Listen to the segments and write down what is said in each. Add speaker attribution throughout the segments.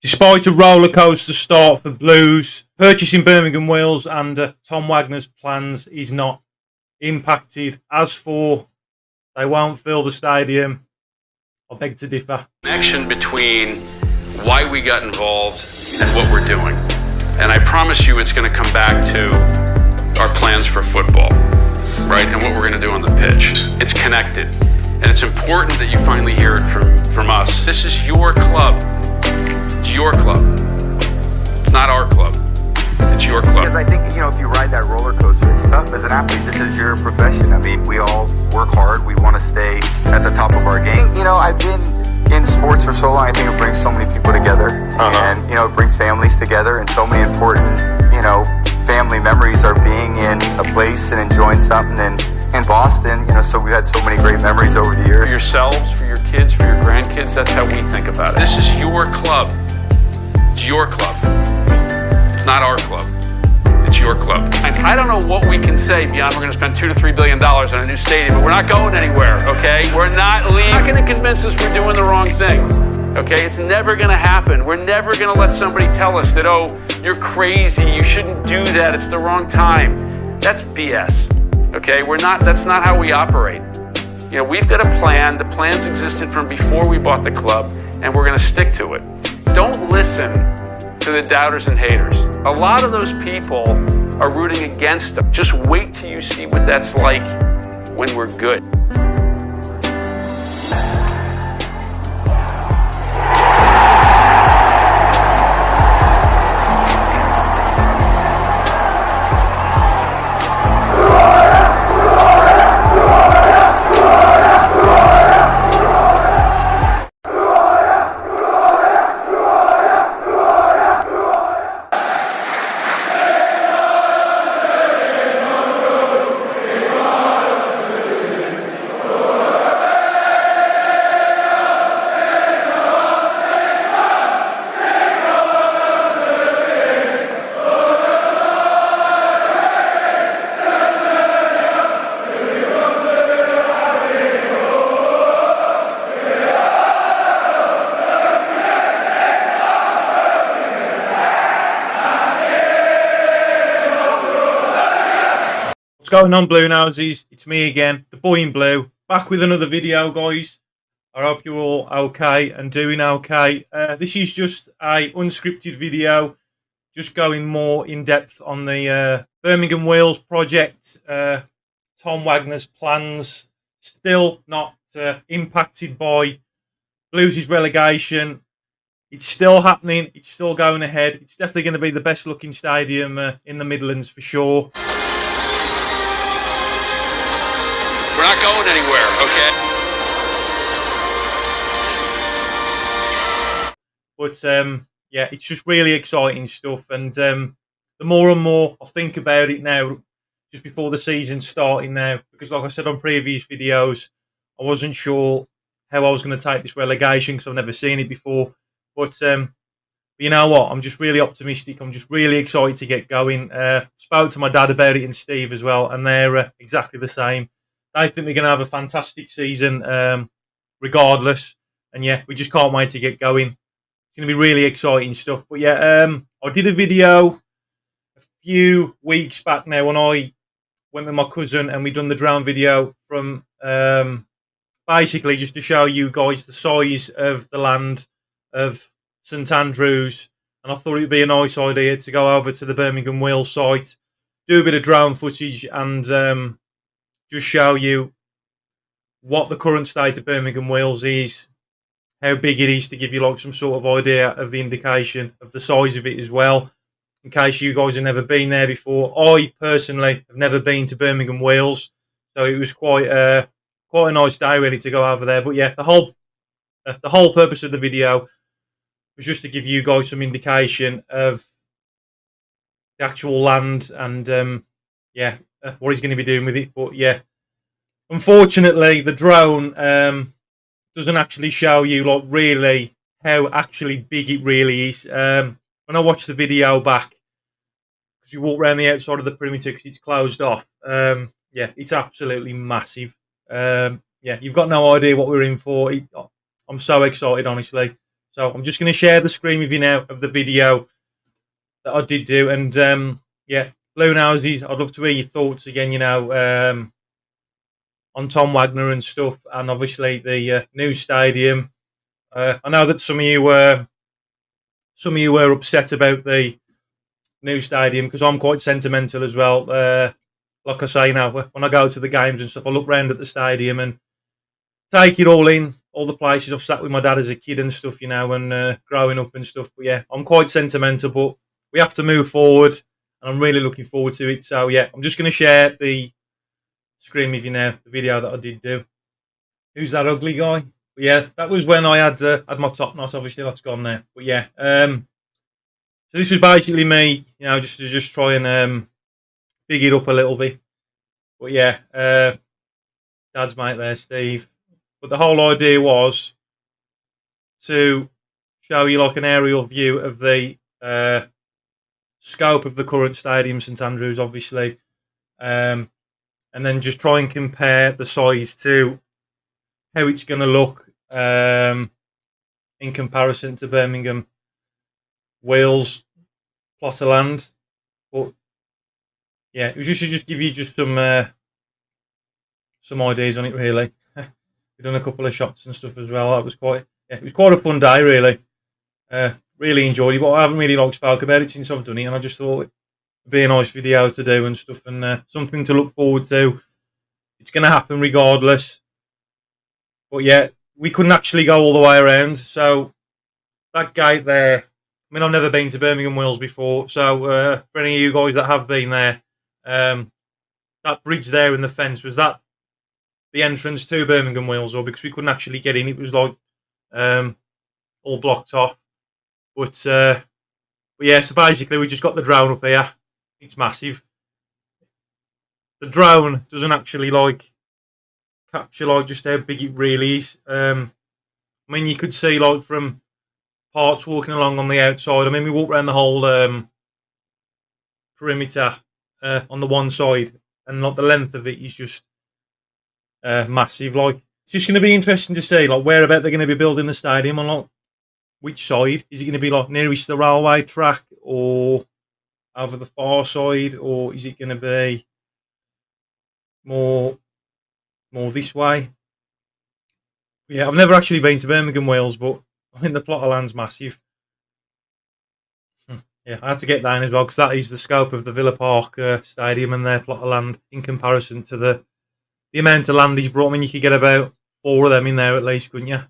Speaker 1: Despite a rollercoaster start for Blues, purchasing Birmingham Wheels and Tom Wagners' plans is not impacted. As for they won't fill the stadium, I beg to differ.
Speaker 2: Connection between why we got involved and what we're doing. And I promise you it's going to come back to our plans for football, right? And what we're going to do on the pitch. It's connected. And it's important that you finally hear it from us. This is your club. It's your club. It's not our club. It's your club.
Speaker 3: Because I think, if you ride that roller coaster, it's tough. As an athlete, this is your profession. I mean, we all work hard. We want to stay at the top of our game. I've been in sports for so long. I think it brings so many people together. And, it brings families together. And so many important, family memories are being in a place and enjoying something. And in Boston, so we've had so many great memories over the years.
Speaker 2: For yourselves, for your kids, for your grandkids, that's how we think about it. This is your club. It's your club. It's not our club. It's your club. And I don't know what we can say beyond we're going to spend $2 to $3 billion on a new stadium, but we're not going anywhere, okay? We're not leaving. Not going to convince us we're doing the wrong thing, okay? It's never going to happen. We're never going to let somebody tell us that, oh, you're crazy, you shouldn't do that, it's the wrong time. That's BS, okay? That's not how we operate. We've got a plan. The plans existed from before we bought the club, and we're going to stick to it. Don't listen to the doubters and haters. A lot of those people are rooting against them. Just wait till you see what that's like when we're good.
Speaker 1: What's going on, Bluenoses? It's me again, the boy in blue, back with another video, guys. I hope you're all okay and doing okay. This is just a unscripted video, just going more in depth on the Birmingham Wheels project. Tom Wagners' plans still not impacted by Blues' relegation. It's still happening. It's still going ahead. It's definitely going to be the best looking stadium in the Midlands for sure.
Speaker 2: We're not going anywhere, okay?
Speaker 1: But yeah, it's just really exciting stuff, and the more and more I think about it now, just before the season starting now, because like I said on previous videos, I wasn't sure how I was going to take this relegation because I've never seen it before. But you know what? I'm just really optimistic. I'm just really excited to get going. Spoke to my dad about it and Steve as well, and they're exactly the same. I think we're going to have a fantastic season regardless. And yeah, we just can't wait to get going. It's going to be really exciting stuff. But yeah, I did a video a few weeks back now when I went with my cousin and we done the drone video from basically just to show you guys the size of the land of St Andrews. And I thought it would be a nice idea to go over to the Birmingham Wheels site, do a bit of drone footage and just show you what the current state of Birmingham Wheels is, how big it is, to give you like some sort of idea of the indication of the size of it as well, in case you guys have never been there before. I personally have never been to Birmingham Wheels, so it was quite a nice day really to go over there. But yeah, the whole purpose of the video was just to give you guys some indication of the actual land and yeah, what he's going to be doing with it. But yeah, unfortunately the drone doesn't actually show you like really how actually big it really is. When I watched the video back, because we walk around the outside of the perimeter because it's closed off, yeah, it's absolutely massive. Yeah, you've got no idea what we're in for. I'm so excited, honestly. So I'm just going to share the screen with you now of the video that I did do. And yeah, Bluenoses, I'd love to hear your thoughts again, on Tom Wagners and stuff, and obviously the new stadium. I know that some of you were upset about the new stadium because I'm quite sentimental as well. Like I say now, when I go to the games and stuff, I look round at the stadium and take it all in, all the places I've sat with my dad as a kid and stuff, and growing up and stuff. But yeah, I'm quite sentimental, but we have to move forward, and I'm really looking forward to it. So yeah, I'm just going to share the screen with you now, the video that I did do. Who's that ugly guy? But yeah, that was when I had my top knot. Obviously, that's gone now. But yeah, so this was basically me, just try and big it up a little bit. But yeah, Dad's mate there, Steve. But the whole idea was to show you like an aerial view of the scope of the current stadium, St Andrews, obviously, and then just try and compare the size to how it's going to look in comparison to Birmingham Wheels plot of land. But yeah, it was just to give you just some ideas on it, really. We've done a couple of shots and stuff as well. That was it was quite a fun day, really. Really enjoyed it, but I haven't really spoke about it since I've done it, and I just thought it'd be a nice video to do and stuff, and something to look forward to. It's going to happen regardless. But yeah, we couldn't actually go all the way around, so that gate there, I mean, I've never been to Birmingham Wheels before, so for any of you guys that have been there, that bridge there in the fence, was that the entrance to Birmingham Wheels, or because we couldn't actually get in, it was all blocked off. But yeah, so basically we just got the drone up here. It's massive. The drone doesn't actually capture just how big it really is. I mean, you could see from parts walking along on the outside. I mean, we walked around the whole perimeter on the one side, and the length of it is just massive. It's just going to be interesting to see whereabout they're going to be building the stadium on which side. Is it going to be nearest the railway track or over the far side, or is it going to be more this way? Yeah, I've never actually been to Birmingham Wheels, but I think the plot of land's massive. Yeah, I had to get down as well because that is the scope of the Villa Park Stadium and their plot of land in comparison to the amount of land he's brought. I mean, you could get about 4 of them in there at least, couldn't you?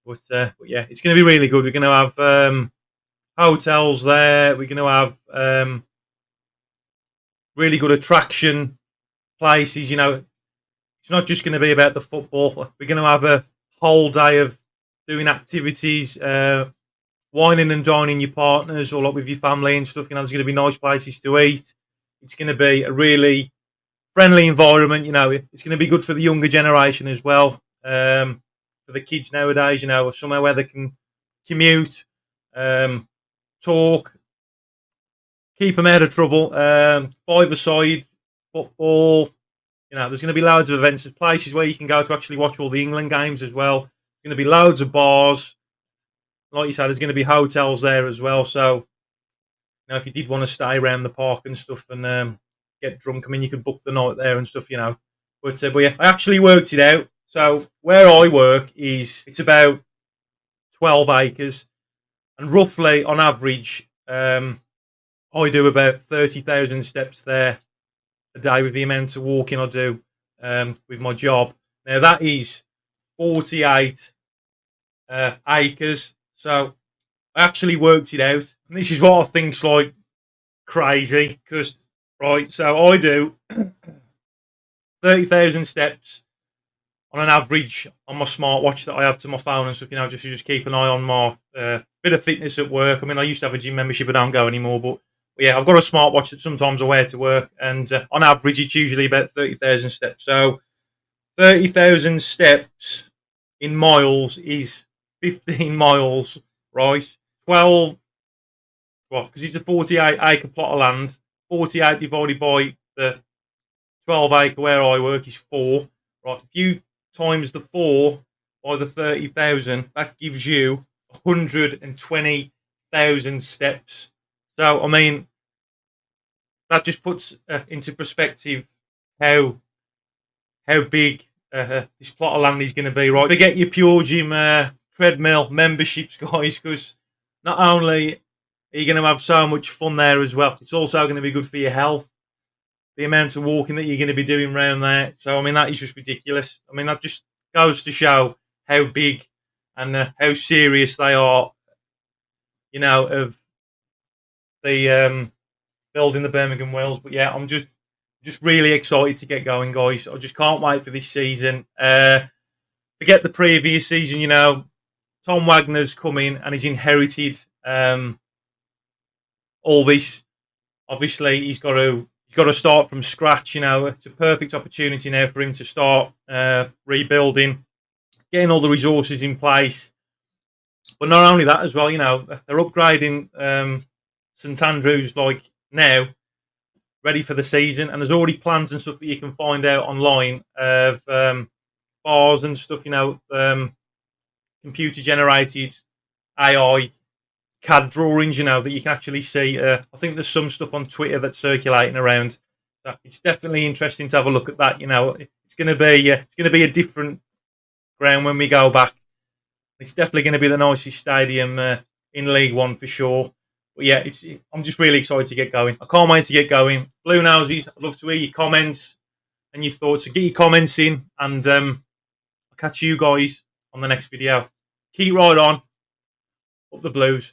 Speaker 1: But yeah, it's going to be really good. We're going to have hotels there. We're going to have really good attraction places. It's not just going to be about the football. We're going to have a whole day of doing activities, wining and dining your partners or with your family and stuff. There's going to be nice places to eat. It's going to be a really friendly environment. It's going to be good for the younger generation as well. For the kids nowadays, somewhere where they can commute, talk, keep them out of trouble. 5-a-side football. There's going to be loads of events. There's places where you can go to actually watch all the England games as well. There's going to be loads of bars. Like you said, there's going to be hotels there as well. So, if you did want to stay around the park and stuff and get drunk, I mean, you could book the night there and stuff, But yeah, I actually worked it out. So where I work it's about 12 acres, and roughly on average, I do about 30,000 steps there a day with the amount of walking I do with my job. Now that is 48 acres. So I actually worked it out, and this is what I think's crazy because right. So I do 30,000 steps on an average on my smartwatch that I have to my phone and stuff, just to keep an eye on my bit of fitness at work. I mean, I used to have a gym membership, I don't go anymore, but yeah, I've got a smartwatch that sometimes I wear to work, and on average, it's usually about 30,000 steps. So 30,000 steps in miles is 15 miles, right? 12, well, because it's a 48-acre plot of land. 48 divided by the 12-acre where I work is 4, right? If you times the 4 by the 30,000, that gives you 120,000 steps. So, I mean, that just puts into perspective how big this plot of land is going to be, right? Forget your pure gym treadmill memberships, guys, because not only are you going to have so much fun there as well, it's also going to be good for your health. The amount of walking that you're going to be doing around there. So, I mean, that is just ridiculous. I mean, that just goes to show how big and how serious they are, you know, of the building the Birmingham Wheels. But yeah, I'm just really excited to get going, guys. I just can't wait for this season. Forget the previous season, you know. Tom Wagners come in and he's inherited all this. Obviously, he's got to start from scratch. You know, it's a perfect opportunity now for him to start rebuilding, getting all the resources in place. But not only that as well, you know, they're upgrading St Andrews like now, ready for the season, and there's already plans and stuff that you can find out online of bars and stuff. You know, computer generated AI CAD drawings, you know, that you can actually see. I think there's some stuff on Twitter that's circulating around. So it's definitely interesting to have a look at that. You know, it's going to be a different ground when we go back. It's definitely going to be the nicest stadium in League One for sure. But yeah, I'm just really excited to get going. I can't wait to get going. Bluenoses, I'd love to hear your comments and your thoughts. So get your comments in, and I'll catch you guys on the next video. Keep right on. Up the Blues.